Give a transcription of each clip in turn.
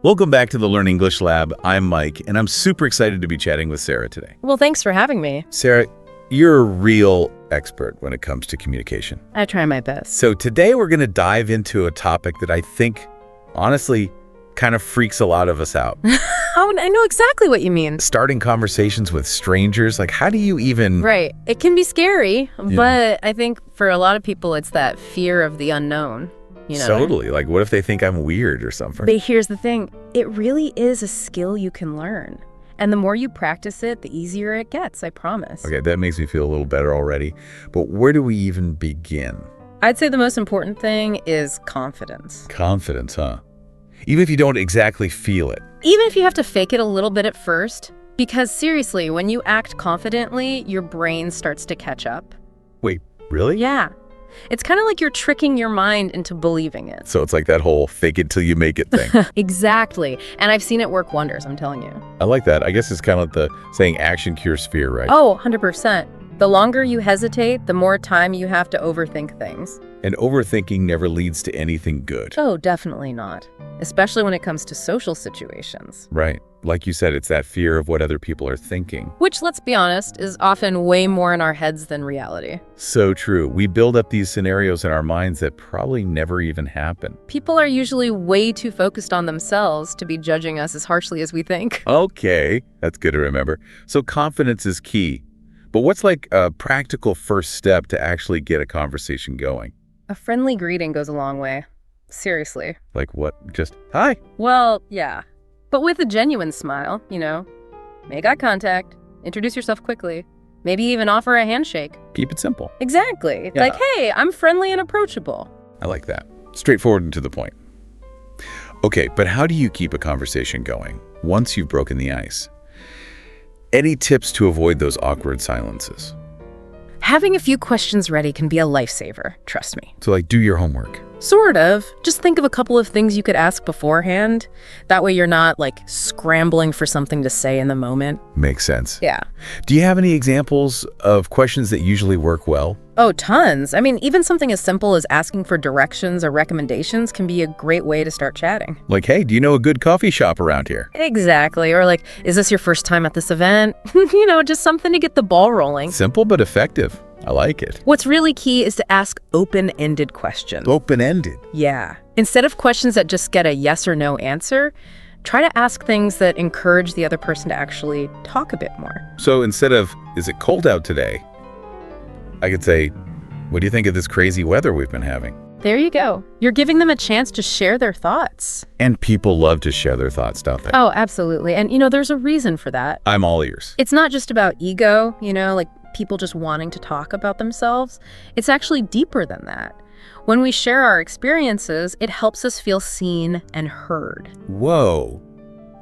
Welcome back to the Learn English Lab. I'm Mike, and I'm super excited to be chatting with Sarah today. Well, thanks for having me. Sarah, you're a real expert when it comes to communication. I try my best. So today we're going to dive into a topic that I think, honestly, kind of freaks a lot of us out. Oh, I know exactly what you mean. Starting conversations with strangers, like how do you even... Right. It can be scary, but I think for a lot of people, it's that fear of the unknown. You know? Totally. Like, what if they think I'm weird or something? But here's the thing. It really is a skill you can learn. And the more you practice it, the easier it gets, I promise. Okay, that makes me feel a little better already. But where do we even begin? I'd say the most important thing is confidence. Confidence, huh? Even if you don't exactly feel it. Even if you have to fake it a little bit at first. Because seriously, when you act confidently, your brain starts to catch up. Wait, really? Yeah. It's kind of like you're tricking your mind into believing it. So it's like that whole fake it till you make it thing. Exactly. And I've seen it work wonders, I'm telling you. I like that. I guess it's kind of like the saying action cures fear, right? Oh, 100%. The longer you hesitate, the more time you have to overthink things. And overthinking never leads to anything good. Oh, definitely not. Especially when it comes to social situations. Right. Like you said, it's that fear of what other people are thinking. Which, let's be honest, is often way more in our heads than reality. So true. We build up these scenarios in our minds that probably never even happen. People are usually way too focused on themselves to be judging us as harshly as we think. Okay, that's good to remember. So confidence is key. But what's like a practical first step to actually get a conversation going? A friendly greeting goes a long way. Seriously. Like what? Just, hi. Well, yeah. But with a genuine smile, you know. Make eye contact. Introduce yourself quickly. Maybe even offer a handshake. Keep it simple. Exactly. Yeah. Like, hey, I'm friendly and approachable. I like that. Straightforward and to the point. Okay, but how do you keep a conversation going once you've broken the ice? Any tips to avoid those awkward silences? Having a few questions ready can be a lifesaver, trust me. So like do your homework. Sort of. Just think of a couple of things you could ask beforehand. That way you're not, like, scrambling for something to say in the moment. Makes sense. Yeah. Do you have any examples of questions that usually work well? Oh, tons. I mean, even something as simple as asking for directions or recommendations can be a great way to start chatting. Like, hey, do you know a good coffee shop around here? Exactly. Or like, is this your first time at this event? You know, just something to get the ball rolling. Simple but effective. I like it. What's really key is to ask open-ended questions. Open-ended? Yeah. Instead of questions that just get a yes or no answer, try to ask things that encourage the other person to actually talk a bit more. So instead of, is it cold out today? I could say, what do you think of this crazy weather we've been having? There you go. You're giving them a chance to share their thoughts. And people love to share their thoughts, don't they? Oh, absolutely. And, you know, there's a reason for that. I'm all ears. It's not just about ego, you know, like people just wanting to talk about themselves. It's actually deeper than that. When we share our experiences, it helps us feel seen and heard. Whoa.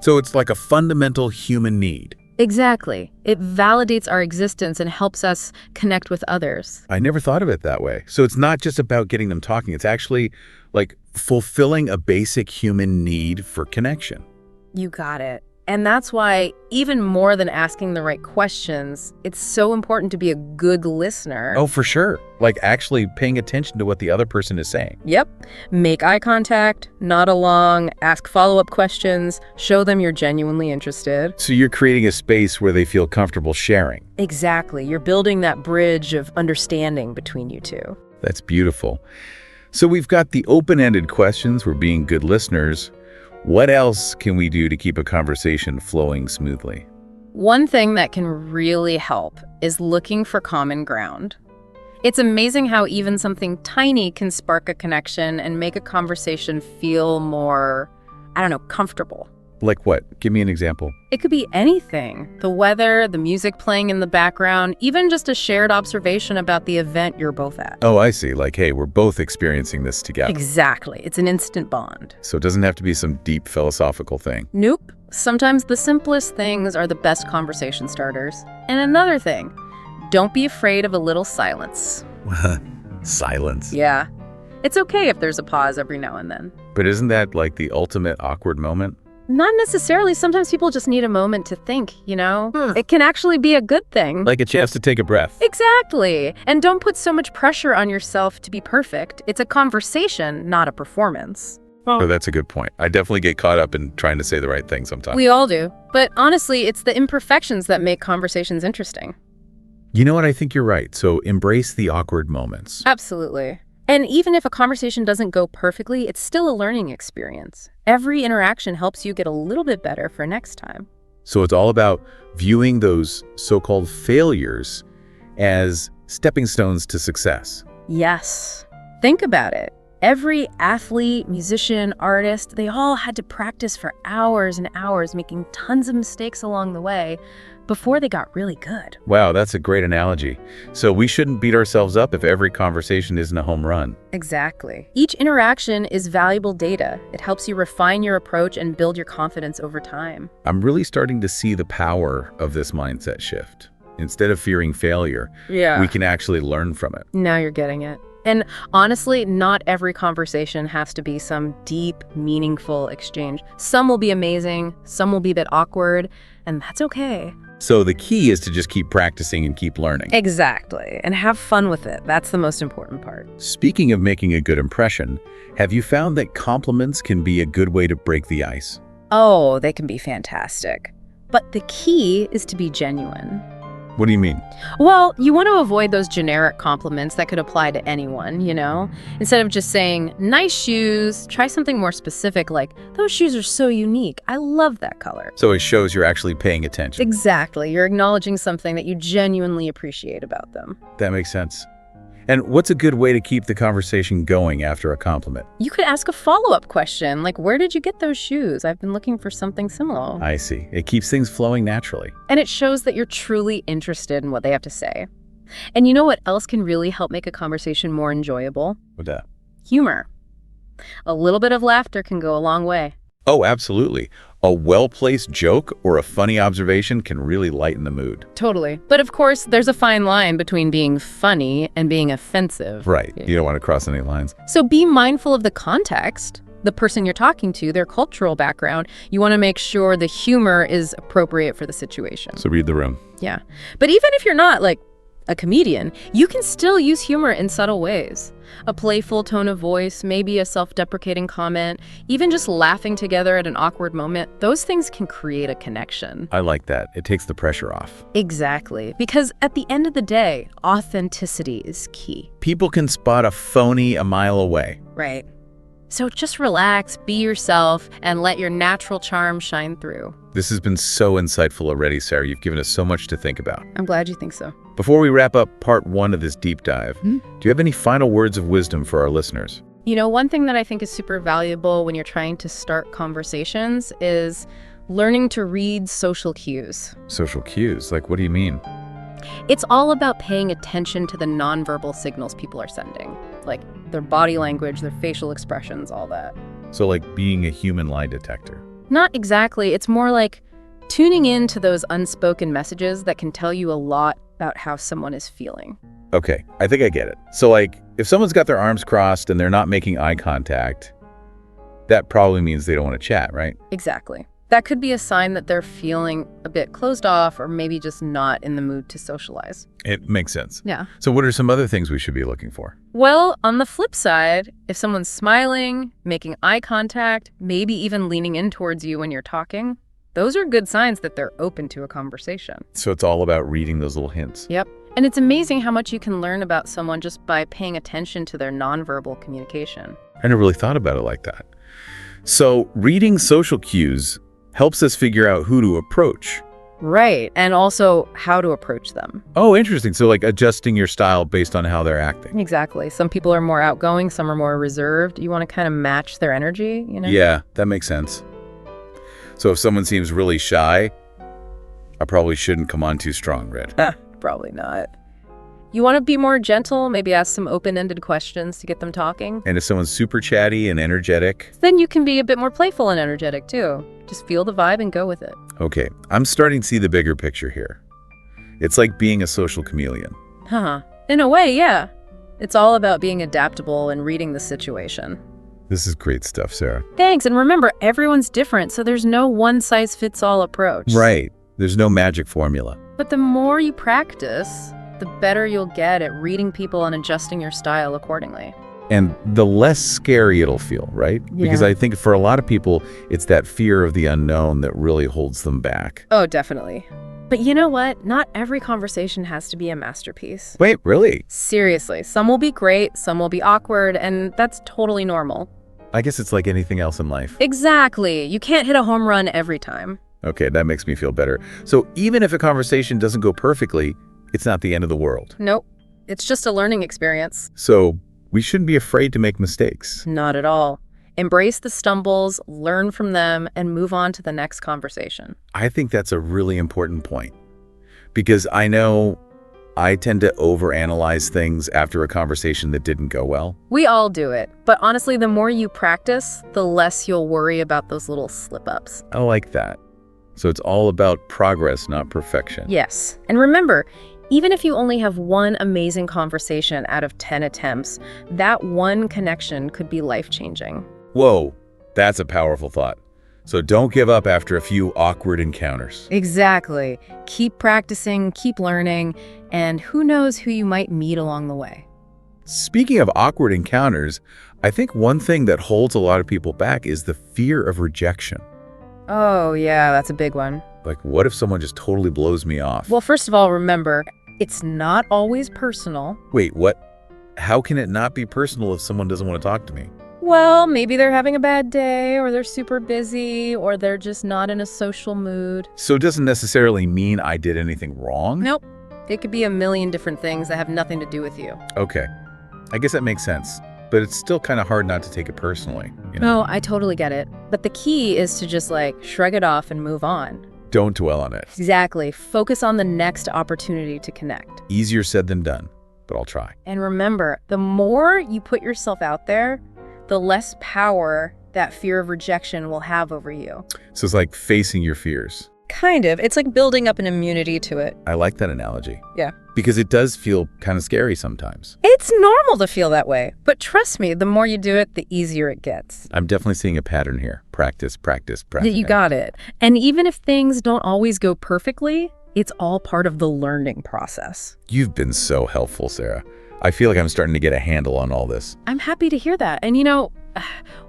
So it's like a fundamental human need. Exactly. It validates our existence and helps us connect with others. I never thought of it that way. So it's not just about getting them talking. It's actually like fulfilling a basic human need for connection. You got it. And that's why, even more than asking the right questions, it's so important to be a good listener. Oh, for sure. Like actually paying attention to what the other person is saying. Yep. Make eye contact, nod along, ask follow-up questions, show them you're genuinely interested. So you're creating a space where they feel comfortable sharing. Exactly. You're building that bridge of understanding between you two. That's beautiful. So we've got the open-ended questions. We're being good listeners. What else can we do to keep a conversation flowing smoothly? One thing that can really help is looking for common ground. It's amazing how even something tiny can spark a connection and make a conversation feel more, comfortable. Like what? Give me an example. It could be anything. The weather, the music playing in the background, even just a shared observation about the event you're both at. Oh, I see. Like, hey, we're both experiencing this together. Exactly. It's an instant bond. So it doesn't have to be some deep philosophical thing. Nope. Sometimes the simplest things are the best conversation starters. And another thing, don't be afraid of a little silence. Silence. Yeah. It's okay if there's a pause every now and then. But isn't that like the ultimate awkward moment? Not necessarily. Sometimes people just need a moment to think, you know? It can actually be a good thing. Like a chance to take a breath. Exactly. And don't put so much pressure on yourself to be perfect. It's a conversation, not a performance. Oh, that's a good point. I definitely get caught up in trying to say the right thing sometimes. We all do. But honestly, it's the imperfections that make conversations interesting. You know what? I think you're right. So embrace the awkward moments. Absolutely. And even if a conversation doesn't go perfectly, it's still a learning experience. Every interaction helps you get a little bit better for next time. So it's all about viewing those so-called failures as stepping stones to success. Yes. Think about it. Every athlete, musician, artist, they all had to practice for hours and hours, making tons of mistakes along the way before they got really good. Wow, that's a great analogy. So we shouldn't beat ourselves up if every conversation isn't a home run. Exactly. Each interaction is valuable data. It helps you refine your approach and build your confidence over time. I'm really starting to see the power of this mindset shift. Instead of fearing failure, we can actually learn from it. Now you're getting it. And honestly, not every conversation has to be some deep, meaningful exchange. Some will be amazing, some will be a bit awkward, and that's okay. So the key is to just keep practicing and keep learning. Exactly. And have fun with it. That's the most important part. Speaking of making a good impression, have you found that compliments can be a good way to break the ice? Oh, they can be fantastic. But the key is to be genuine. What do you mean? Well, you want to avoid those generic compliments that could apply to anyone, Instead of just saying, nice shoes, try something more specific like, those shoes are so unique. I love that color. So it shows you're actually paying attention. Exactly. You're acknowledging something that you genuinely appreciate about them. That makes sense. And what's a good way to keep the conversation going after a compliment? You could ask a follow-up question, like, where did you get those shoes? I've been looking for something similar. I see. It keeps things flowing naturally. And it shows that you're truly interested in what they have to say. And you know what else can really help make a conversation more enjoyable? What's that? Humor. A little bit of laughter can go a long way. Oh, absolutely. A well-placed joke or a funny observation can really lighten the mood. Totally. But of course, there's a fine line between being funny and being offensive. Right. You don't want to cross any lines. So be mindful of the context, the person you're talking to, their cultural background. You want to make sure the humor is appropriate for the situation. So read the room. Yeah. But even if you're not, like, a comedian, you can still use humor in subtle ways. A playful tone of voice, maybe a self-deprecating comment, even just laughing together at an awkward moment, those things can create a connection. I like that. It takes the pressure off. Exactly. Because at the end of the day, authenticity is key. People can spot a phony a mile away. Right. So just relax, be yourself, and let your natural charm shine through. This has been so insightful already, Sarah. You've given us so much to think about. I'm glad you think so. Before we wrap up part 1 of this deep dive, do you have any final words of wisdom for our listeners? One thing that I think is super valuable when you're trying to start conversations is learning to read social cues. Social cues? Like, what do you mean? It's all about paying attention to the nonverbal signals people are sending, like their body language, their facial expressions, all that. So like being a human lie detector. Not exactly. It's more like tuning in to those unspoken messages that can tell you a lot about how someone is feeling. Okay, I think I get it. So like, if someone's got their arms crossed and they're not making eye contact, that probably means they don't want to chat, right? Exactly. That could be a sign that they're feeling a bit closed off or maybe just not in the mood to socialize. It makes sense. Yeah. So what are some other things we should be looking for? Well, on the flip side, if someone's smiling, making eye contact, maybe even leaning in towards you when you're talking, those are good signs that they're open to a conversation. So it's all about reading those little hints. Yep. And it's amazing how much you can learn about someone just by paying attention to their nonverbal communication. I never really thought about it like that. So reading social cues helps us figure out who to approach. Right. And also how to approach them. Oh, interesting. So like adjusting your style based on how they're acting. Exactly. Some people are more outgoing, some are more reserved. You want to kind of match their energy, Yeah, that makes sense. So if someone seems really shy, I probably shouldn't come on too strong, Red. Probably not. You want to be more gentle, maybe ask some open-ended questions to get them talking. And if someone's super chatty and energetic? Then you can be a bit more playful and energetic too. Just feel the vibe and go with it. Okay, I'm starting to see the bigger picture here. It's like being a social chameleon. In a way, yeah. It's all about being adaptable and reading the situation. This is great stuff, Sarah. Thanks, and remember, everyone's different, so there's no one-size-fits-all approach. Right. There's no magic formula. But the more you practice, the better you'll get at reading people and adjusting your style accordingly. And the less scary it'll feel, right? Because Yeah. I think for a lot of people, it's that fear of the unknown that really holds them back. Oh, definitely. But you know what? Not every conversation has to be a masterpiece. Wait, really? Seriously, some will be great, some will be awkward, and that's totally normal. I guess it's like anything else in life. Exactly. You can't hit a home run every time. Okay, that makes me feel better. So even if a conversation doesn't go perfectly, it's not the end of the world. Nope. It's just a learning experience. So we shouldn't be afraid to make mistakes. Not at all. Embrace the stumbles, learn from them, and move on to the next conversation. I think that's a really important point because I know I tend to overanalyze things after a conversation that didn't go well. We all do it, but honestly, the more you practice, the less you'll worry about those little slip-ups. I like that. So it's all about progress, not perfection. Yes. And remember, even if you only have one amazing conversation out of 10 attempts, that one connection could be life-changing. Whoa, that's a powerful thought. So don't give up after a few awkward encounters. Exactly. Keep practicing, keep learning, and who knows who you might meet along the way. Speaking of awkward encounters, I think one thing that holds a lot of people back is the fear of rejection. Oh, yeah, that's a big one. Like, what if someone just totally blows me off? Well, first of all, remember, it's not always personal. Wait, what? How can it not be personal if someone doesn't want to talk to me? Well, maybe they're having a bad day, or they're super busy, or they're just not in a social mood. So it doesn't necessarily mean I did anything wrong? Nope. It could be a million different things that have nothing to do with you. Okay. I guess that makes sense. But it's still kind of hard not to take it personally. You know? No, I totally get it. But the key is to just shrug it off and move on. Don't dwell on it. Exactly. Focus on the next opportunity to connect. Easier said than done, but I'll try. And remember, the more you put yourself out there, the less power that fear of rejection will have over you. So it's like facing your fears. Kind of. It's like building up an immunity to it. I like that analogy. Yeah. Because it does feel kind of scary sometimes. It's normal to feel that way. But trust me, the more you do it, the easier it gets. I'm definitely seeing a pattern here. Practice, practice, practice. You got it. And even if things don't always go perfectly, it's all part of the learning process. You've been so helpful, Sarah. I feel like I'm starting to get a handle on all this. I'm happy to hear that. And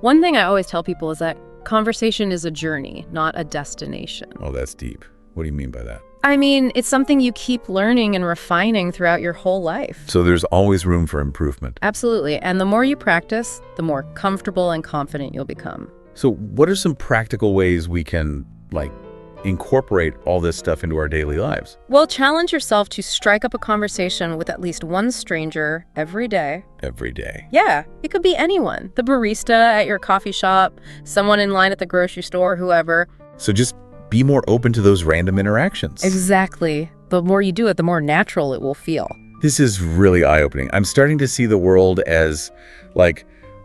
one thing I always tell people is that conversation is a journey, not a destination. Oh, that's deep. What do you mean by that? I mean, it's something you keep learning and refining throughout your whole life. So there's always room for improvement. Absolutely. And the more you practice, the more comfortable and confident you'll become. So what are some practical ways we can, incorporate all this stuff into our daily lives? Well, challenge yourself to strike up a conversation with at least one stranger every day. Every day. Yeah, it could be anyone. The barista at your coffee shop, someone in line at the grocery store, whoever. So just be more open to those random interactions. Exactly. The more you do it, the more natural it will feel. This is really eye-opening. I'm starting to see the world as,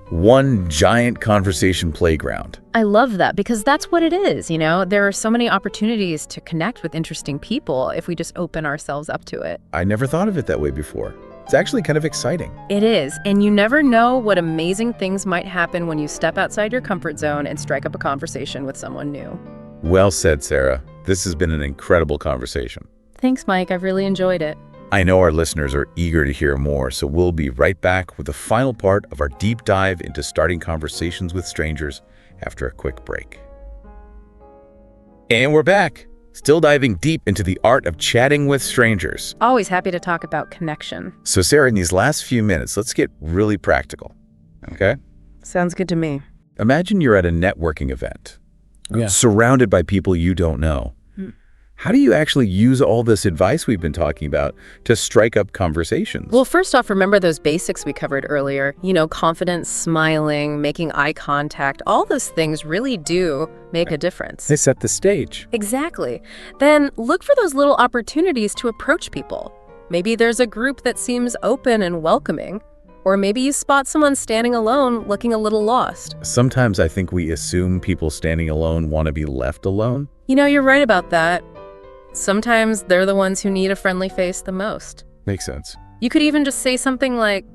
one giant conversation playground. I love that because that's what it is, There are so many opportunities to connect with interesting people if we just open ourselves up to it. I never thought of it that way before. It's actually kind of exciting. It is, and you never know what amazing things might happen when you step outside your comfort zone and strike up a conversation with someone new. Well said, Sarah. This has been an incredible conversation. Thanks, Mike. I've really enjoyed it. I know our listeners are eager to hear more, so we'll be right back with the final part of our deep dive into starting conversations with strangers after a quick break. And we're back, still diving deep into the art of chatting with strangers. Always happy to talk about connection. So Sarah, in these last few minutes, let's get really practical, okay? Sounds good to me. Imagine you're at a networking event, surrounded by people you don't know. How do you actually use all this advice we've been talking about to strike up conversations? Well, first off, remember those basics we covered earlier. Confidence, smiling, making eye contact. All those things really do make a difference. They set the stage. Exactly. Then look for those little opportunities to approach people. Maybe there's a group that seems open and welcoming. Or maybe you spot someone standing alone looking a little lost. Sometimes I think we assume people standing alone want to be left alone. You're right about that. Sometimes they're the ones who need a friendly face the most. Makes sense. You could even just say something like,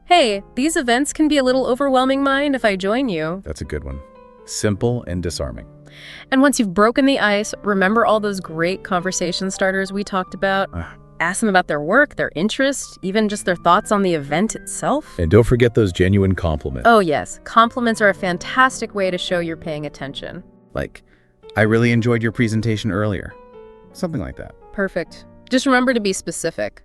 "Hey, these events can be a little overwhelming. Mind if I join you?" That's a good one. Simple and disarming. And once you've broken the ice, remember all those great conversation starters we talked about? Ask them about their work, their interests, even just their thoughts on the event itself. And don't forget those genuine compliments. Oh yes, compliments are a fantastic way to show you're paying attention. Like, I really enjoyed your presentation earlier. Something like that. Perfect. Just remember to be specific.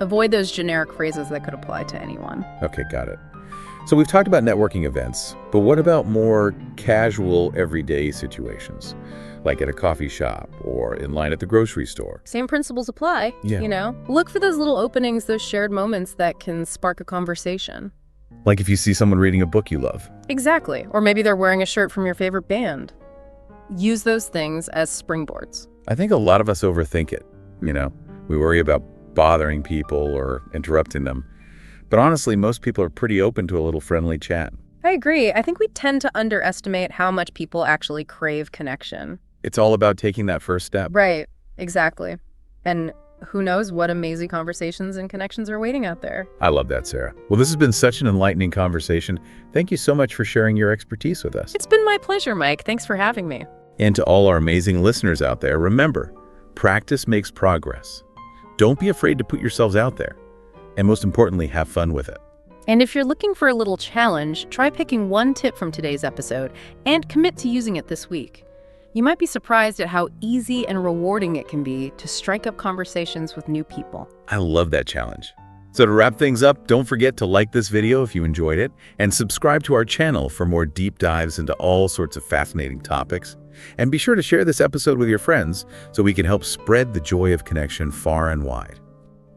Avoid those generic phrases that could apply to anyone. Okay, got it. So we've talked about networking events, but what about more casual, everyday situations? Like at a coffee shop or in line at the grocery store. Same principles apply. Yeah. Look for those little openings, those shared moments that can spark a conversation. Like if you see someone reading a book you love. Exactly. Or maybe they're wearing a shirt from your favorite band. Use those things as springboards. I think a lot of us overthink it. We worry about bothering people or interrupting them. But honestly, most people are pretty open to a little friendly chat. I agree. I think we tend to underestimate how much people actually crave connection. It's all about taking that first step. Right. Exactly. And who knows what amazing conversations and connections are waiting out there. I love that, Sarah. Well, this has been such an enlightening conversation. Thank you so much for sharing your expertise with us. It's been my pleasure, Mike. Thanks for having me. And to all our amazing listeners out there, remember, practice makes progress. Don't be afraid to put yourselves out there. And most importantly, have fun with it. And if you're looking for a little challenge, try picking one tip from today's episode and commit to using it this week. You might be surprised at how easy and rewarding it can be to strike up conversations with new people. I love that challenge. So to wrap things up, don't forget to like this video if you enjoyed it and subscribe to our channel for more deep dives into all sorts of fascinating topics. And be sure to share this episode with your friends so we can help spread the joy of connection far and wide.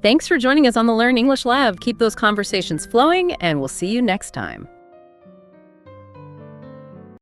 Thanks for joining us on the Learn English Lab. Keep those conversations flowing, and we'll see you next time.